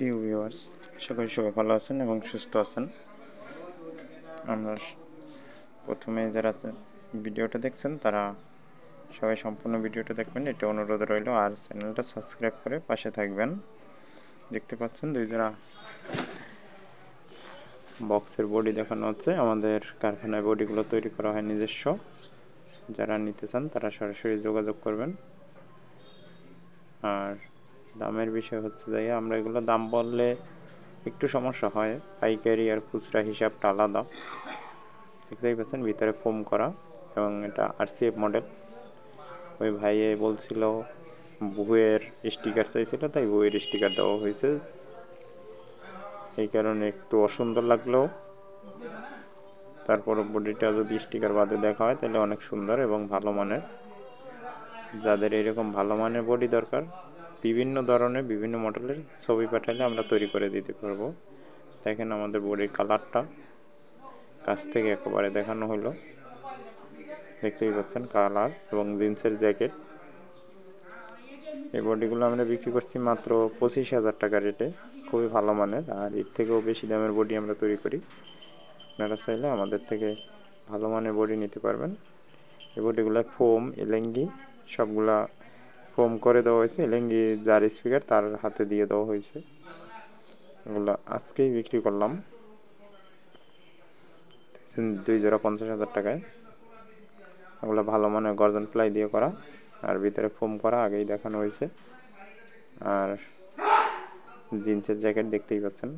প্রিয় ভিউয়ার্স, আশা করি সবাই ভালো আছেন এবং সুস্থ আছেন। আমরা প্রথমে যারা ভিডিওটা দেখছেন তারা সবাই সম্পূর্ণ ভিডিওটা দেখবেন, এটা অনুরোধ রইল। আর চ্যানেলটা সাবস্ক্রাইব করে পাশে থাকবেন। দেখতে পাচ্ছেন দুই জোড়া বক্সের বডি দেখানো হচ্ছে। আমাদের কারখানায় বডিগুলো তৈরি করা হয় নিজস্ব। যারা নিতে চান তারা সরাসরি যোগাযোগ করবেন। আর দামের বিষয় হচ্ছে যে আমরা এগুলো দাম বললে একটু সমস্যা হয়, পাইকারি আর খুচরা হিসাবটা আলাদা। দেখতেই পাচ্ছেন ভিতরে ফোম করা এবং এটা আরসিএফ মডেল। ওই ভাইয়ে বলছিল বইয়ের স্টিকার চাইছিল, তাই বইয়ের স্টিকার দেওয়া হয়েছে। এই কারণে একটু অসুন্দর লাগলেও তারপর বডিটা যদি স্টিকার বাদে দেখা হয় তাহলে অনেক সুন্দর এবং ভালো মানের। যাদের এরকম ভালো মানের বডি দরকার, বিভিন্ন ধরনের বিভিন্ন মডেলের ছবি পাঠালে আমরা তৈরি করে দিতে পারবো। দেখেন আমাদের বডির কালারটা কাছ থেকে একেবারে দেখানো হলো। দেখতেই পাচ্ছেন কালার এবং জিন্সের জ্যাকেট। এই বডিগুলো আমরা বিক্রি করছি মাত্র 25,000 টাকা রেটে, খুবই ভালো মানের। আর এর থেকেও বেশি দামের বডি আমরা তৈরি করি। আপনারা চাইলে আমাদের থেকে ভালো মানের বডি নিতে পারবেন। এই বডিগুলো ফোম, এলেঙ্গি সবগুলা ফোম করে দেওয়া হয়েছে। এলেঙ্গি যার স্পিকার তার হাতে দিয়ে দেওয়া হয়েছে। এগুলো আজকেই বিক্রি করলাম 2 জোড়া 50,000 টাকায়। এগুলো ভালো মানের গর্জন প্লাই দিয়ে করা আর ভিতরে ফোম করা, আগেই দেখানো হয়েছে। আর জিন্সের জ্যাকেট দেখতেই পাচ্ছেন,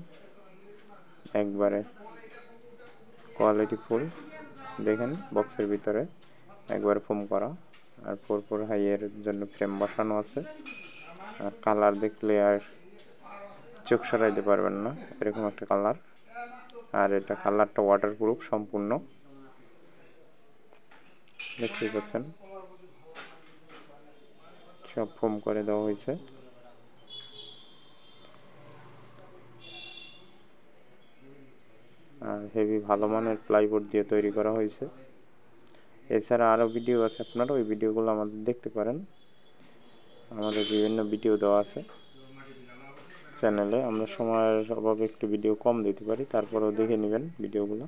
একবারে কোয়ালিটি ফুল। দেখেন বক্সের ভিতরে একবারে ফোম করা আর 4 হাইয়ের জন্য ফ্রেম বসানো আছে। আর কালার দেখলে আর চোখ সরাইতে পারবেন না, এরকম একটা কালার। আর এটা কালারটা ওয়াটারপ্রুফ সম্পূর্ণ, দেখতেই পাচ্ছেন সব ফোম করে দেওয়া হয়েছে। আর হেভি ভালো মানের প্লাইবোর্ড দিয়ে তৈরি করা হয়েছে। এছাড়া আরও ভিডিও আছে, আপনারা ওই ভিডিওগুলো আমাদের দেখতে পারেন। আমাদের বিভিন্ন ভিডিও দেওয়া আছে চ্যানেলে। আমরা সময়ের অভাবে একটু ভিডিও কম দিতে পারি, তারপরেও দেখে নেবেন ভিডিওগুলো।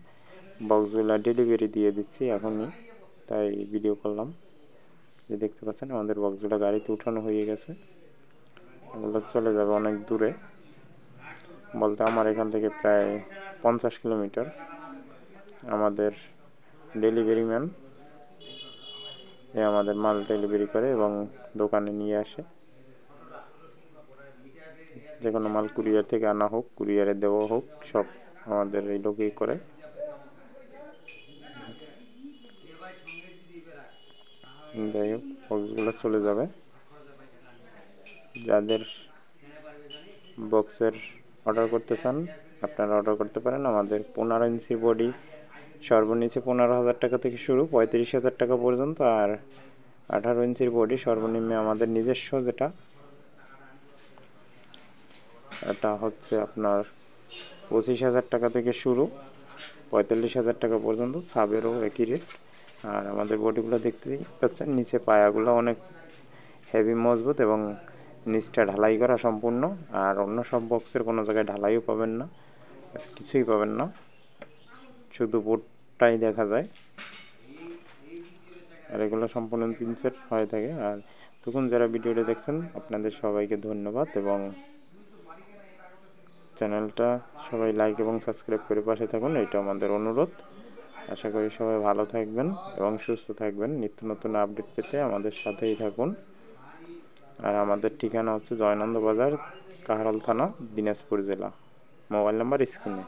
বক্সগুলো ডেলিভারি দিয়ে দিচ্ছি এখনই, তাই ভিডিও করলাম। যে দেখতে পাচ্ছেন আমাদের বক্সগুলো গাড়িতে উঠানো হয়ে গেছে। এগুলো চলে যাবে অনেক দূরে, বলতে আমার এখান থেকে প্রায় 50 কিলোমিটার। আমাদের ডেলিভারি ম্যান আমাদের মাল ডেলিভারি করে এবং দোকানে নিয়ে আসে। যে কোনো মাল কুরিয়ার থেকে আনা হোক, কুরিয়ারে দেওয়া হোক, সব আমাদের এই লোকেই করে। যাই হোক, বক্সগুলো চলে যাবে। যাদের বক্সের অর্ডার করতে চান আপনারা অর্ডার করতে পারেন। আমাদের 15 ইঞ্চি বডি সর্বনিচে 15,000 টাকা থেকে শুরু, 35,000 টাকা পর্যন্ত। আর 18 ইঞ্চির বডি সর্বনিম্ন আমাদের নিজস্ব, যেটা এটা হচ্ছে আপনার 25,000 টাকা থেকে শুরু, 45,000 টাকা পর্যন্ত। সাবেরও একই রেট। আর আমাদের বডিগুলো দেখতেই পাচ্ছেন, নিচে পায়াগুলো অনেক হেভি মজবুত এবং নিচটা ঢালাই করা সম্পূর্ণ। আর অন্য সব বক্সের কোনো জায়গায় ঢালাইও পাবেন না, কিছুই পাবেন না, শুধু বোর্ডটাই দেখা যায়। আর এগুলো সম্পূর্ণ জিন্সের হয়ে থাকে। আর তখন যারা ভিডিওটা দেখছেন আপনাদের সবাইকে ধন্যবাদ, এবং চ্যানেলটা সবাই লাইক এবং সাবস্ক্রাইব করে পাশে থাকুন, এটা আমাদের অনুরোধ। আশা করি সবাই ভালো থাকবেন এবং সুস্থ থাকবেন। নিত্য নতুন আপডেট পেতে আমাদের সাথেই থাকুন। আর আমাদের ঠিকানা হচ্ছে জয়নন্দ বাজার, কাহারল থানা, দিনাজপুর জেলা। মোবাইল নাম্বার স্ক্রিনে।